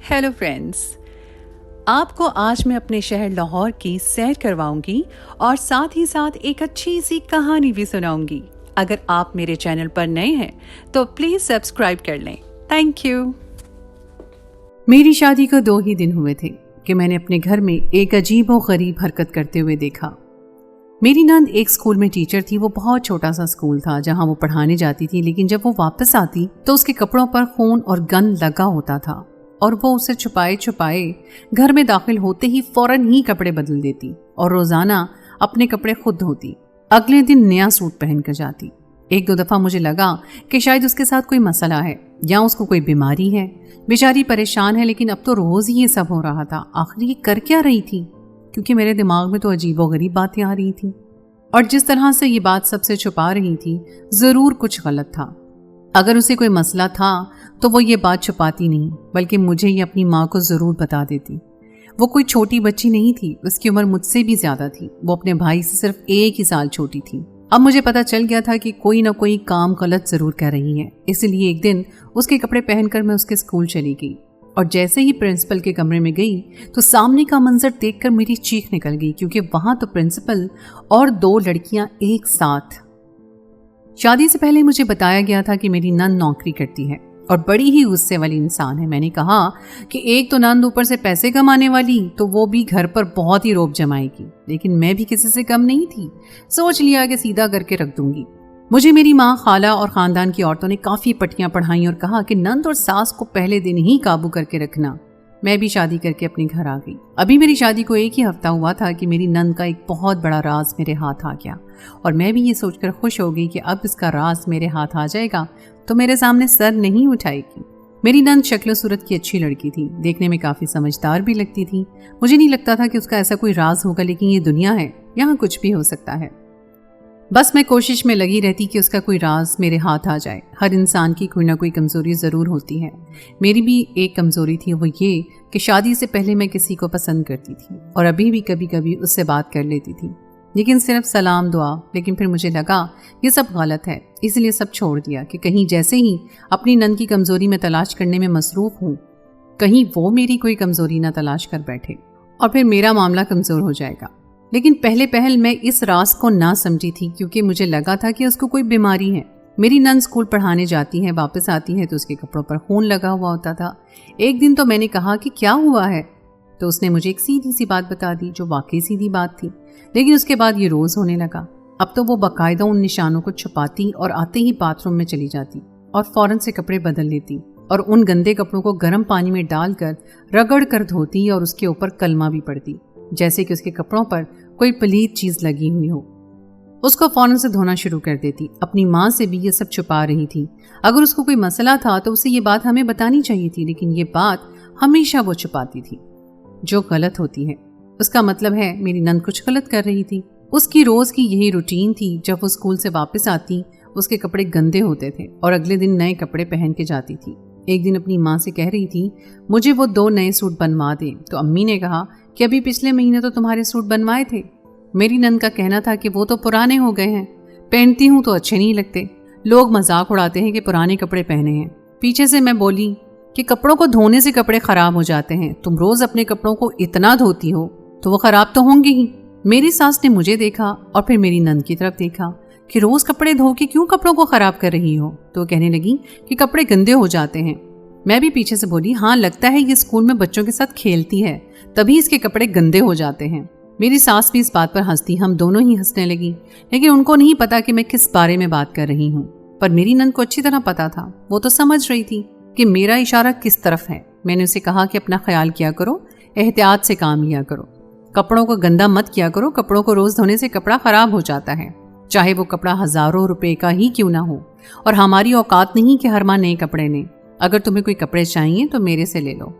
Hello friends, आपको आज मैं अपने शहर लाहौर की सैर करवाऊंगी और साथ ही साथ एक अच्छी सी कहानी भी सुनाऊंगी। अगर आप मेरे चैनल पर नए हैं तो प्लीज सब्सक्राइब कर लें। Thank you. मेरी शादी को 2 ही दिन हुए थे कि मैंने अपने घर में एक अजीब और गरीब हरकत करते हुए देखा। मेरी नंद एक स्कूल में टीचर थी। वो बहुत छोटा सा स्कूल था जहां वो पढ़ाने जाती थी, लेकिन जब वो वापस आती तो उसके कपड़ों पर खून और गंद लगा होता था और वो उसे छुपाए छुपाए घर में दाखिल होते ही फौरन ही कपड़े बदल देती और रोजाना अपने कपड़े खुद धोती। अगले दिन नया सूट पहन कर जाती। 1-2 दफा मुझे लगा कि शायद उसके साथ कोई मसला है या उसको कोई बीमारी है। बेचारी परेशान है, लेकिन अब तो रोज ही ये सब हो रहा था। आखिर ये कर क्या रही थी? क्योंकि मेरे दिमाग में तो अजीबोगरीब बातें आ रही थी और जिस तरह से ये बात सबसे छुपा रही थी जरूर कुछ गलत था। अगर उसे कोई मसला था तो वो ये बात छुपाती नहीं, बल्कि मुझे ये अपनी माँ को जरूर बता देती। वो कोई छोटी बच्ची नहीं थी, उसकी उम्र मुझसे भी ज्यादा थी। वो अपने भाई से सिर्फ 1 ही साल छोटी थी। अब मुझे पता चल गया था कि कोई ना कोई काम गलत जरूर कर रही है। इसलिए एक दिन उसके कपड़े पहनकर मैं उसके स्कूल चली गई और जैसे ही प्रिंसिपल के कमरे में गई तो सामने का मंजर देखकर मेरी चीख निकल गई, क्योंकि वहां तो प्रिंसिपल और 2 लड़कियां एक साथ। शादी से पहले मुझे बताया गया था कि मेरी नंद नौकरी करती है और बड़ी ही गुस्से वाली इंसान है। मैंने कहा कि एक तो नंद ऊपर से पैसे कमाने वाली, तो वो भी घर पर बहुत ही रौब जमाएगी। लेकिन मैं भी किसी से कम नहीं थी। सोच लिया कि सीधा करके रख दूंगी। मुझे मेरी माँ, खाला और खानदान की औरतों ने काफी पट्टियां पढ़ाई और कहा कि नंद और सास को पहले दिन ही काबू करके रखना। मैं भी शादी करके अपने घर आ गई। अभी मेरी शादी को 1 ही हफ्ता हुआ था कि मेरी नंद का एक बहुत बड़ा राज मेरे हाथ आ गया और मैं भी ये सोचकर खुश हो गई कि अब इसका राज मेरे हाथ आ जाएगा तो मेरे सामने सर नहीं उठाएगी। मेरी नंद शक्ल सूरत की अच्छी लड़की थी, देखने में काफी समझदार भी लगती थी। मुझे नहीं लगता था कि उसका ऐसा कोई राज होगा, लेकिन ये दुनिया है, यहाँ कुछ भी हो सकता है। बस मैं कोशिश में लगी रहती कि उसका कोई राज मेरे हाथ आ जाए। हर इंसान की कोई ना कोई कमजोरी ज़रूर होती है। मेरी भी एक कमजोरी थी, वो ये कि शादी से पहले मैं किसी को पसंद करती थी और अभी भी कभी कभी उससे बात कर लेती थी, लेकिन सिर्फ सलाम दुआ। लेकिन फिर मुझे लगा ये सब गलत है, इसलिए सब छोड़ दिया कि कहीं जैसे ही अपनी नंद की कमजोरी में तलाश करने में मसरूफ हूँ, कहीं वो मेरी कोई कमजोरी ना तलाश कर बैठे और फिर मेरा मामला कमज़ोर हो जाएगा। लेकिन पहले पहल मैं इस राज को ना समझी थी, क्योंकि मुझे लगा था कि उसको कोई बीमारी है। मेरी नंद स्कूल पढ़ाने जाती है, वापस आती है तो उसके कपड़ों पर खून लगा हुआ होता था। एक दिन तो मैंने कहा कि क्या हुआ है, तो उसने मुझे एक सीधी सी बात बता दी, जो वाकई सीधी बात थी। लेकिन उसके बाद ये रोज होने लगा। अब तो वो बाकायदा उन निशानों को छुपाती और आते ही बाथरूम में चली जाती और फौरन से कपड़े बदल लेती और उन गंदे कपड़ों को गर्म पानी में डालकर रगड़ कर धोती और उसके ऊपर कलमा भी पढ़ती, जैसे कि उसके कपड़ों पर कोई पलीद चीज लगी हुई हो। उसको फौरन से धोना शुरू कर देती। अपनी माँ से भी ये सब छुपा रही थी। अगर उसको कोई मसला था तो उसे ये बात हमें बतानी चाहिए थी, लेकिन ये बात हमेशा वो छुपाती थी, जो गलत होती है। उसका मतलब है मेरी नंद कुछ गलत कर रही थी। उसकी रोज की यही रूटीन थी। जब वो स्कूल से वापस आती उसके कपड़े गंदे होते थे और अगले दिन नए कपड़े पहन के जाती थी। एक दिन अपनी माँ से कह रही थी मुझे वो 2 नए सूट बनवा दे, तो अम्मी ने कहा कि अभी पिछले महीने तो तुम्हारे सूट बनवाए थे। मेरी नंद का कहना था कि वो तो पुराने हो गए हैं, पहनती हूँ तो अच्छे नहीं लगते, लोग मजाक उड़ाते हैं कि पुराने कपड़े पहने हैं। पीछे से मैं बोली कि कपड़ों को धोने से कपड़े खराब हो जाते हैं, तुम रोज अपने कपड़ों को इतना धोती हो तो वो खराब तो होंगे ही। मेरी सास ने मुझे देखा और फिर मेरी नंद की तरफ देखा कि रोज कपड़े धो के क्यों कपड़ों को खराब कर रही हो, तो वो कहने लगी कि कपड़े गंदे हो जाते हैं। मैं भी पीछे से बोली हाँ, लगता है ये स्कूल में बच्चों के साथ खेलती है, तभी इसके कपड़े गंदे हो जाते हैं। मेरी सास भी इस बात पर हंसती, हम दोनों ही हंसने लगी, लेकिन उनको नहीं पता कि मैं किस बारे में बात कर रही हूँ। पर मेरी नंद को अच्छी तरह पता था। वो तो समझ रही थी कि मेरा इशारा किस तरफ है। मैंने उसे कहा कि अपना ख्याल किया करो, एहतियात से काम लिया करो, कपड़ों को गंदा मत किया करो। कपड़ों को रोज धोने से कपड़ा खराब हो जाता है, चाहे वो कपड़ा हजारों रुपए का ही क्यों ना हो। और हमारी औकात नहीं कि हर माह नए कपड़े लें। अगर तुम्हें कोई कपड़े चाहिए तो मेरे से ले लो।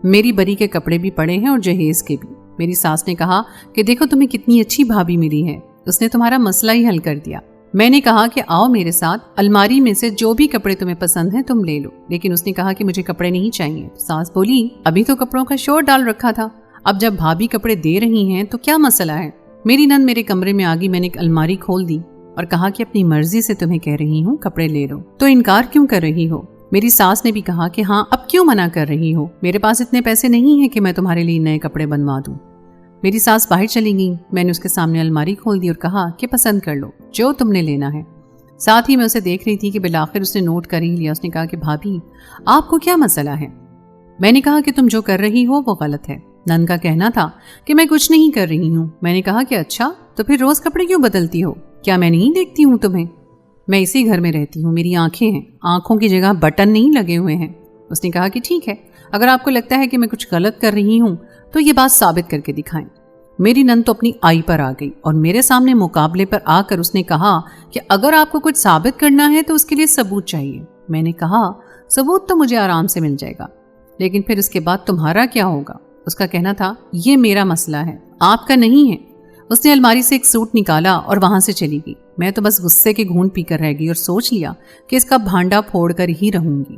मेरी बरी के कपड़े भी पड़े हैं और जहेज के भी। मेरी सास ने कहा कि देखो तुम्हें कितनी अच्छी भाभी मिली है, उसने तुम्हारा मसला ही हल कर दिया। मैंने कहा कि आओ मेरे साथ, अलमारी में से जो भी कपड़े तुम्हें पसंद हैं तुम ले लो। लेकिन उसने कहा कि मुझे कपड़े नहीं चाहिए। सास बोली अभी तो कपड़ों का शोर डाल रखा था, अब जब भाभी कपड़े दे रही हैं तो क्या मसला है। मेरी नंद मेरे कमरे में आ गई। मैंने एक अलमारी खोल दी और कहा कि अपनी मर्जी से तुम्हें कह रही हूँ कपड़े ले लो, तो इनकार क्यों कर रही हो। मेरी सास ने भी कहा कि हाँ, अब क्यों मना कर रही हो, मेरे पास इतने पैसे नहीं हैं कि मैं तुम्हारे लिए नए कपड़े बनवा दूं। मेरी सास बाहर चली गई। मैंने उसके सामने अलमारी खोल दी और कहा कि पसंद कर लो जो तुमने लेना है। साथ ही मैं उसे देख रही थी कि बिलाखिर उसने नोट कर ही लिया। उसने कहा कि भाभी, आपको क्या मसला है? मैंने कहा कि तुम जो कर रही हो वो गलत है। नन का कहना था कि मैं कुछ नहीं कर रही हूँ। मैंने कहा कि अच्छा, तो फिर रोज कपड़े क्यों बदलती हो? क्या मैं नहीं देखती हूँ तुम्हें? मैं इसी घर में रहती हूँ, मेरी आंखें हैं, आंखों की जगह बटन नहीं लगे हुए हैं। उसने कहा कि ठीक है, अगर आपको लगता है कि मैं कुछ गलत कर रही हूँ तो ये बात साबित करके दिखाएं। मेरी नन तो अपनी आई पर आ गई और मेरे सामने मुकाबले पर आकर उसने कहा कि अगर आपको कुछ साबित करना है तो उसके लिए सबूत चाहिए। मैंने कहा सबूत तो मुझे आराम से मिल जाएगा, लेकिन फिर उसके बाद तुम्हारा क्या होगा? उसका कहना था ये मेरा मसला है, आपका नहीं है। उसने अलमारी से एक सूट निकाला और वहां से चली गई। मैं तो बस गुस्से के घूंट पीकर रह गई और सोच लिया कि इसका भांडा फोड़ कर ही रहूंगी।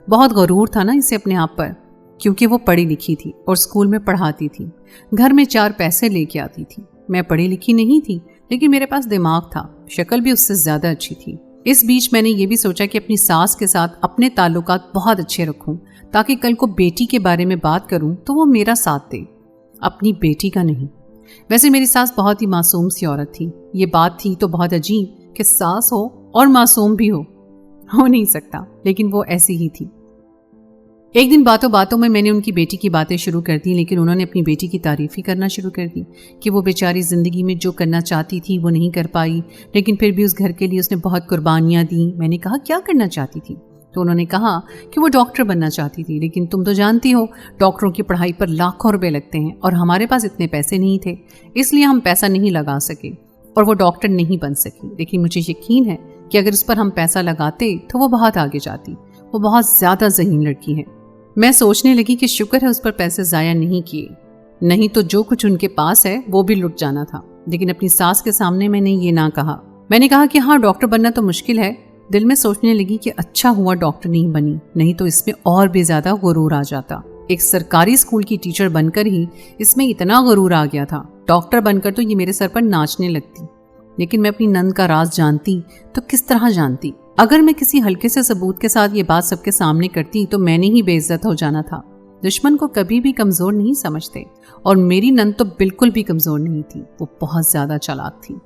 बहुत गरूर था ना इसे अपने आप पर, क्योंकि वो पढ़ी लिखी थी और स्कूल में पढ़ाती थी, घर में 4 पैसे लेके आती थी। मैं पढ़ी लिखी नहीं थी, लेकिन मेरे पास दिमाग था, शक्ल भी उससे ज्यादा अच्छी थी। इस बीच मैंने ये भी सोचा कि अपनी सास के साथ अपने ताल्लुकात बहुत अच्छे रखूं, ताकि कल को बेटी के बारे में बात करूं तो वो मेरा साथ दे, अपनी बेटी का नहीं। वैसे मेरी सास बहुत ही मासूम सी औरत थी। ये बात थी तो बहुत अजीब कि सास हो और मासूम भी हो नहीं सकता, लेकिन वो ऐसी ही थी। एक दिन बातों बातों में मैंने उनकी बेटी की बातें शुरू कर दी, लेकिन उन्होंने अपनी बेटी की तारीफ ही करना शुरू कर दी कि वो बेचारी जिंदगी में जो करना चाहती थी वो नहीं कर पाई, लेकिन फिर भी उस घर के लिए उसने बहुत कुर्बानियां दी। मैंने कहा क्या करना चाहती थी? तो उन्होंने कहा कि वो डॉक्टर बनना चाहती थी, लेकिन तुम तो जानती हो डॉक्टरों की पढ़ाई पर लाखों रुपए लगते हैं और हमारे पास इतने पैसे नहीं थे, इसलिए हम पैसा नहीं लगा सके और वो डॉक्टर नहीं बन सकी। लेकिन मुझे यकीन है कि अगर उस पर हम पैसा लगाते तो वो बहुत आगे जाती। वो बहुत ज्यादा ज़हीन लड़की है। मैं सोचने लगी कि शुक्र है उस पर पैसे ज़ाया नहीं किए, नहीं तो जो कुछ उनके पास है वो भी लुट जाना था। लेकिन अपनी सास के सामने मैंने ये ना कहा। मैंने कहा कि हाँ, डॉक्टर बनना तो मुश्किल है। दिल में सोचने लगी कि अच्छा हुआ डॉक्टर नहीं बनी, नहीं तो इसमें और भी ज्यादा गुरूर आ जाता। एक सरकारी स्कूल की टीचर बनकर ही इसमें इतना गुरूर आ गया था, डॉक्टर बनकर तो ये मेरे सर पर नाचने लगती। लेकिन मैं अपनी नंद का राज जानती तो किस तरह जानती? अगर मैं किसी हल्के से सबूत के साथ ये बात सबके सामने करती तो मैंने ही बेइज्जत हो जाना था। दुश्मन को कभी भी कमजोर नहीं समझते, और मेरी नंद तो बिल्कुल भी कमजोर नहीं थी, वो बहुत ज्यादा चालाक थी।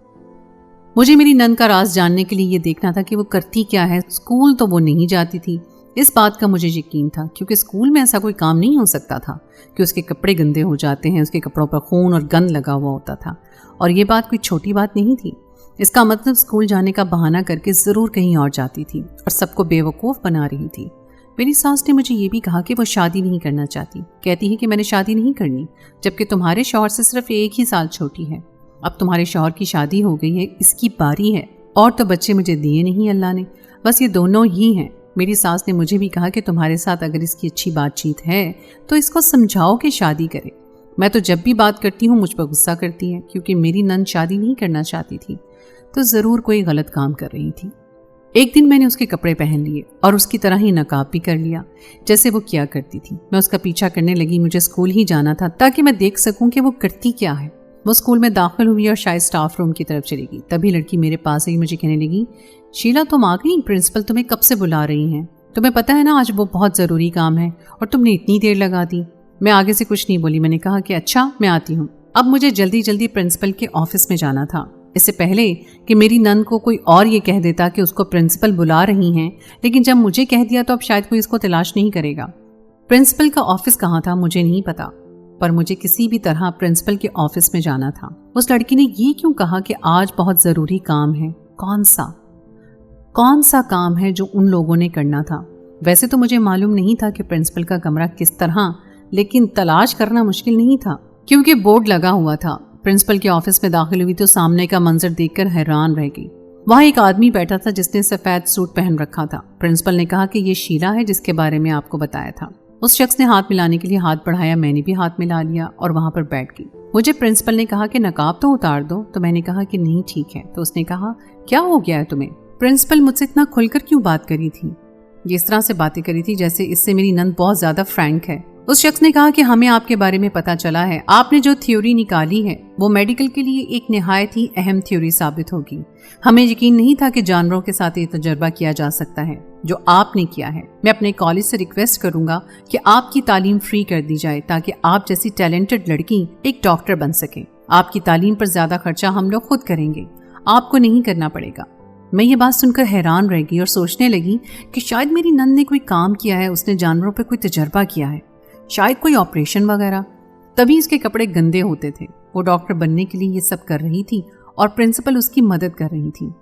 मुझे मेरी नंद का राज जानने के लिए ये देखना था कि वो करती क्या है। स्कूल तो वो नहीं जाती थी, इस बात का मुझे यकीन था, क्योंकि स्कूल में ऐसा कोई काम नहीं हो सकता था कि उसके कपड़े गंदे हो जाते हैं, उसके कपड़ों पर खून और गंद लगा हुआ होता था। और ये बात कोई छोटी बात नहीं थी। इसका मतलब स्कूल जाने का बहाना करके ज़रूर कहीं और जाती थी और सबको बेवकूफ़ बना रही थी। मेरी सास ने मुझे ये भी कहा कि वो शादी नहीं करना चाहती। कहती है कि मैंने शादी नहीं करनी, जबकि तुम्हारे शौहर से सिर्फ 1 ही साल छोटी है। अब तुम्हारे शौहर की शादी हो गई है, इसकी बारी है, और तो बच्चे मुझे दिए नहीं अल्लाह ने, बस ये दोनों ही हैं। मेरी सास ने मुझे भी कहा कि तुम्हारे साथ अगर इसकी अच्छी बातचीत है तो इसको समझाओ कि शादी करे। मैं तो जब भी बात करती हूँ मुझ पर गुस्सा करती है, क्योंकि मेरी नंद शादी नहीं करना चाहती थी तो ज़रूर कोई गलत काम कर रही थी। एक दिन मैंने उसके कपड़े पहन लिए और उसकी तरह ही नकाब भी कर लिया जैसे वो किया करती थी। मैं उसका पीछा करने लगी। मुझे स्कूल ही जाना था ताकि मैं देख सकूं कि वो करती क्या है। वो स्कूल में दाखिल हुई और शायद स्टाफ रूम की तरफ चली गई। तभी लड़की मेरे पास आई, मुझे कहने लगी, शीला तुम आ गई, प्रिंसिपल तुम्हें कब से बुला रही हैं। तुम्हें पता है ना आज वो बहुत ज़रूरी काम है और तुमने इतनी देर लगा दी। मैं आगे से कुछ नहीं बोली। मैंने कहा कि अच्छा मैं आती हूँ। अब मुझे जल्दी जल्दी प्रिंसिपल के ऑफिस में जाना था, इससे पहले कि मेरी नंद को कोई और ये कह देता कि उसको प्रिंसिपल बुला रही हैं। लेकिन जब मुझे कह दिया तो अब शायद कोई इसको तलाश नहीं करेगा। प्रिंसिपल का ऑफिस कहाँ था मुझे नहीं पता, पर मुझे किसी भी तरह प्रिंसिपल के ऑफिस में जाना था। उस लड़की ने ये क्यों कहा कि आज बहुत ज़रूरी काम है? कौन सा काम है जो उन लोगों ने करना था? वैसे तो मुझे मालूम नहीं था कि प्रिंसिपल का कमरा किस तरह, लेकिन तलाश करना मुश्किल नहीं था क्योंकि बोर्ड लगा हुआ था। प्रिंसिपल के ऑफिस में दाखिल हुई तो सामने का मंजर देखकर हैरान रह गई। वहाँ एक आदमी बैठा था जिसने सफ़ेद सूट पहन रखा था। प्रिंसिपल ने कहा कि ये शीला है जिसके बारे में आपको बताया था। उस शख्स ने हाथ मिलाने के लिए हाथ बढ़ाया, मैंने भी हाथ मिला लिया और वहाँ पर बैठ गई। मुझे प्रिंसिपल ने कहा कि नकाब तो उतार दो, तो मैंने कहा कि नहीं ठीक है। तो उसने कहा क्या हो गया है तुम्हें? प्रिंसिपल मुझसे इतना खुलकर क्यों बात करी थी? ये इस तरह से बातें करी थी जैसे इससे मेरी नंद बहुत ज़्यादा फ्रैंक है। उस शख्स ने कहा कि हमें आपके बारे में पता चला है, आपने जो थ्योरी निकाली है वो मेडिकल के लिए एक निहायत ही अहम थ्योरी साबित होगी। हमें यकीन नहीं था कि जानवरों के साथ ये तजर्बा किया जा सकता है जो आपने किया है। मैं अपने कॉलेज से रिक्वेस्ट करूंगा कि आपकी तालीम फ्री कर दी जाए ताकि आप जैसी टैलेंटेड लड़की एक डॉक्टर बन सके। आपकी तालीम पर ज्यादा खर्चा हम लोग खुद करेंगे, आपको नहीं करना पड़ेगा। मैं ये बात सुनकर हैरान रह गई और सोचने लगी कि शायद मेरी नंद ने कोई काम किया है, उसने जानवरों पर कोई तजर्बा किया है, शायद कोई ऑपरेशन वगैरह। तभी इसके कपड़े गंदे होते थे। वो डॉक्टर बनने के लिए ये सब कर रही थी और प्रिंसिपल उसकी मदद कर रही थी।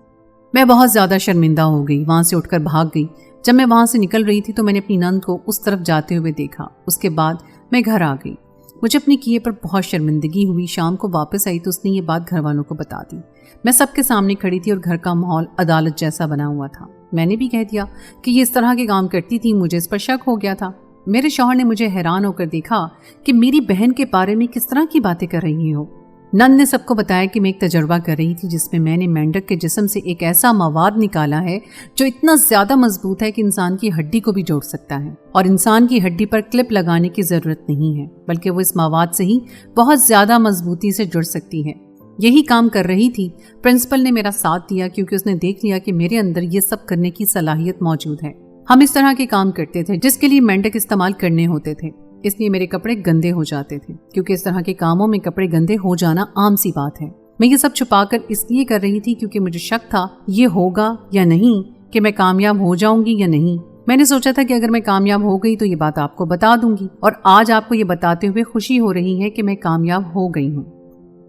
मैं बहुत ज़्यादा शर्मिंदा हो गई, वहाँ से उठकर भाग गई। जब मैं वहाँ से निकल रही थी तो मैंने अपनी नंद को उस तरफ जाते हुए देखा। उसके बाद मैं घर आ गई। मुझे अपने किए पर बहुत शर्मिंदगी हुई। शाम को वापस आई तो उसने ये बात घर वालों को बता दी। मैं सबके सामने खड़ी थी और घर का माहौल अदालत जैसा बना हुआ था। मैंने भी कह दिया कि ये इस तरह के काम करती थी। मुझे इस पर शक हो गया था। मेरे शौहर ने मुझे हैरान होकर देखा कि मेरी बहन के बारे में किस तरह की बातें कर रही हो। नंद ने सबको बताया कि मैं एक तजर्बा कर रही थी जिसमें मैंने मेंढक के जिस्म से एक ऐसा मवाद निकाला है जो इतना ज्यादा मजबूत है कि इंसान की हड्डी को भी जोड़ सकता है और इंसान की हड्डी पर क्लिप लगाने की जरूरत नहीं है, बल्कि वो इस मवाद से ही बहुत ज्यादा मजबूती से जुड़ सकती है। यही काम कर रही थी। प्रिंसिपल ने मेरा साथ दिया क्योंकि उसने देख लिया कि मेरे अंदर ये सब करने की सलाहियत मौजूद है। हम इस तरह के काम करते थे जिसके लिए मेंढक इस्तेमाल करने होते थे, इसलिए मेरे कपड़े गंदे हो जाते थे क्योंकि इस तरह के कामों में कपड़े गंदे हो जाना आम सी बात है। मैं ये सब छुपाकर इसलिए कर रही थी क्योंकि मुझे शक था ये होगा या नहीं, कि मैं कामयाब हो जाऊंगी या नहीं। मैंने सोचा था कि अगर मैं कामयाब हो गई तो ये बात आपको बता दूंगी और आज आपको ये बताते हुए खुशी हो रही है कि मैं कामयाब हो गई हूँ।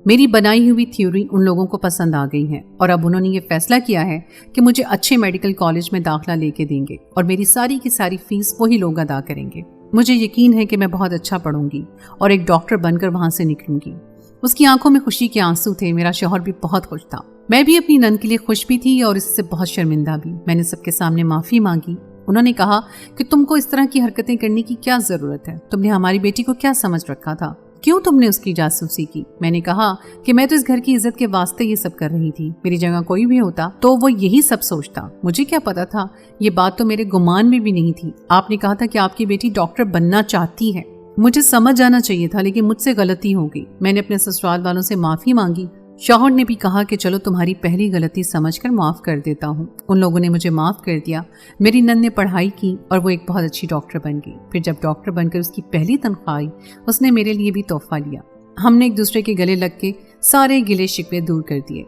मेरी बनाई हुई थ्योरी उन लोगों को पसंद आ गई है और अब उन्होंने ये फैसला किया है कि मुझे अच्छे मेडिकल कॉलेज में दाखिला लेके देंगे और मेरी सारी की सारी फीस वही लोग अदा करेंगे। मुझे यकीन है कि मैं बहुत अच्छा पढ़ूंगी और एक डॉक्टर बनकर वहां से निकलूंगी। उसकी आंखों में खुशी के आंसू थे। मेरा शौहर भी बहुत खुश था। मैं भी अपनी नंद के लिए खुश भी थी और इससे बहुत शर्मिंदा भी। मैंने सबके सामने माफी मांगी। उन्होंने कहा कि तुमको इस तरह की हरकतें करने की क्या जरूरत है, तुमने हमारी बेटी को क्या समझ रखा था, क्यों तुमने उसकी जासूसी की। मैंने कहा कि मैं तो इस घर की इज्जत के वास्ते ये सब कर रही थी। मेरी जगह कोई भी होता तो वो यही सब सोचता। मुझे क्या पता था, ये बात तो मेरे गुमान में भी नहीं थी। आपने कहा था कि आपकी बेटी डॉक्टर बनना चाहती है। मुझे समझ जाना चाहिए था, लेकिन मुझसे गलती हो गई। मैंने अपने ससुराल वालों से माफी मांगी। शौहर ने भी कहा कि चलो तुम्हारी पहली गलती समझकर माफ कर देता हूँ। उन लोगों ने मुझे माफ कर दिया। मेरी नंद ने पढ़ाई की और वो एक बहुत अच्छी डॉक्टर बन गई। फिर जब डॉक्टर बनकर उसकी पहली तनख्वाह आई, उसने मेरे लिए भी तोहफा लिया। हमने एक दूसरे के गले लग के सारे गिले शिकवे दूर कर दिए।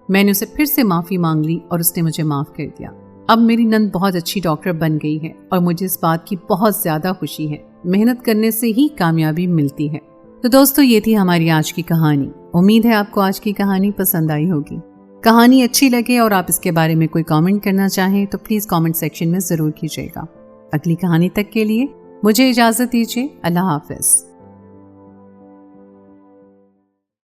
मैंने उसे फिर से माफी मांग ली और उसने मुझे माफ कर दिया। अब मेरी नंद बहुत अच्छी डॉक्टर बन गई है और मुझे इस बात की बहुत ज्यादा खुशी है। मेहनत करने से ही कामयाबी मिलती है। तो दोस्तों, ये थी हमारी आज की कहानी। उम्मीद है आपको आज की कहानी पसंद आई होगी। कहानी अच्छी लगे और आप इसके बारे में कोई कमेंट करना चाहें तो प्लीज कमेंट सेक्शन में जरूर कीजिएगा। अगली कहानी तक के लिए मुझे इजाजत दीजिए। अल्लाह हाफिज।